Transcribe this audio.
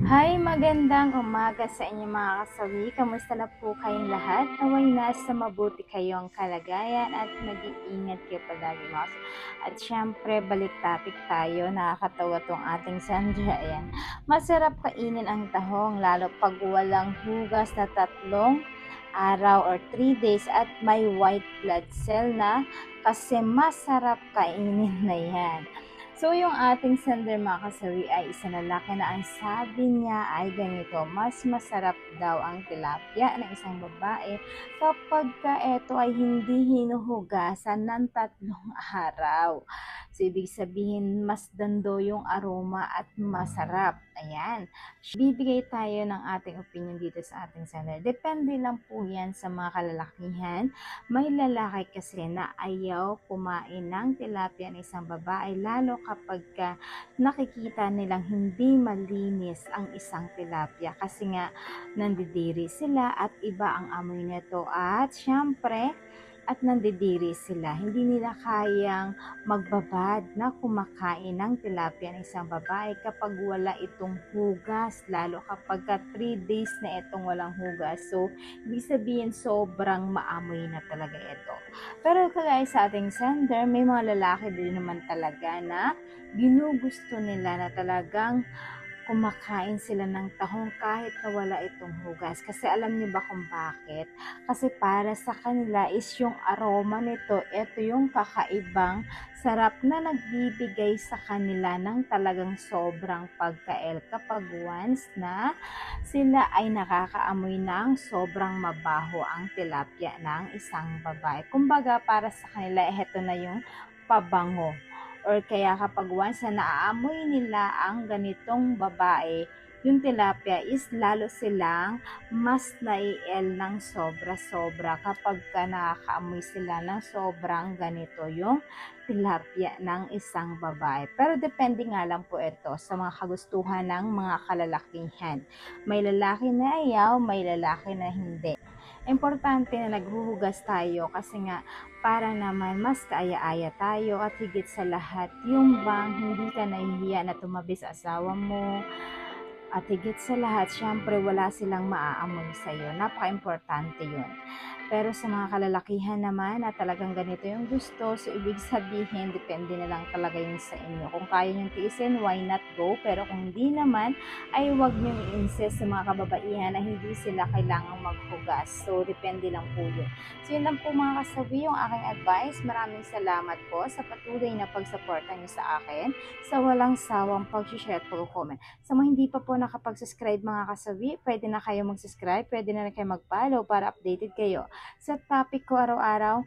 Hi, magandang umaga sa inyo mga kasawi. Kamusta na po kayong lahat? Naway nasa mabuti kayong kalagayan at mag-iingat kayo palagi mga kasawi. At syempre, balik topic tayo. Nakakatawa tong ating Sandra. Ayan. Masarap kainin ang tahong lalo pag walang hugas na 3 araw or 3 days at may white blood cell na kasi masarap kainin na yan. So, yung ating sender mga kasawi ay isa na lalaki na ang sabi niya ay ganito, mas masarap daw ang tilapia ng isang babae kapag ka ito ay hindi hinuhugasan ng 3 araw. So, ibig sabihin, mas dando yung aroma at masarap. Ayan. Bibigay tayo ng ating opinion dito sa ating sender. Depende lang po yan sa mga kalalakihan. May lalaki kasi na ayaw kumain ng tilapia ng isang babae lalo kapag nakikita nilang hindi malinis ang isang tilapia kasi nga nandidiri sila at iba ang amoy nito at syempre at nandidiri sila. Hindi nila kayang magbabad na kumakain ng tilapia ng isang babae kapag wala itong hugas, lalo kapag 3 days na itong walang hugas. So, ibig sabihin sobrang maamoy na talaga ito. Pero kagaya sa ating sender, may mga lalaki din naman talaga na ginugusto nila na talagang kumakain sila ng tahong kahit na wala itong hugas. Kasi alam niyo ba kung bakit? Kasi para sa kanila is yung aroma nito, ito yung kakaibang sarap na nagbibigay sa kanila ng talagang sobrang pagkael kapag once na sila ay nakakaamoy ng sobrang mabaho ang tilapia ng isang babae. Kumbaga para sa kanila, ito na yung pabango or kaya kapag once na naaamoy nila ang ganitong babae, yung tilapia is lalo silang mas naiel ng sobra-sobra kapag nakakaamoy sila ng sobrang ganito yung tilapia ng isang babae. Pero depende nga lang po ito sa mga kagustuhan ng mga kalalakihan. May lalaki na ayaw, may lalaki na hindi. Importante na naghuhugas tayo kasi nga para naman mas kaaya-aya tayo at higit sa lahat yung bang hindi ka nahihiya na tumabi sa asawa mo at higit sa lahat, syempre wala silang maaamoy sa'yo. Napaka-importante yun. Pero sa mga kalalakihan naman na talagang ganito yung gusto, so ibig sabihin, depende na lang talaga yun sa inyo. Kung kaya nyo tiisin, why not go? Pero kung hindi naman, ay huwag nyo i-insist sa mga kababaihan na hindi sila kailangang maghugas. So, depende lang po yun. So, yun lang po mga kasabi, yung aking advice. Maraming salamat po sa patuloy na pagsuporta nyo sa akin, sa walang sawang pag-share at pag-comment. Sa mga hindi pa po nakapag-subscribe mga kasabi, pwede na kayo mag-subscribe, pwede na kayo mag-follow para updated kayo sa topic ko araw-araw.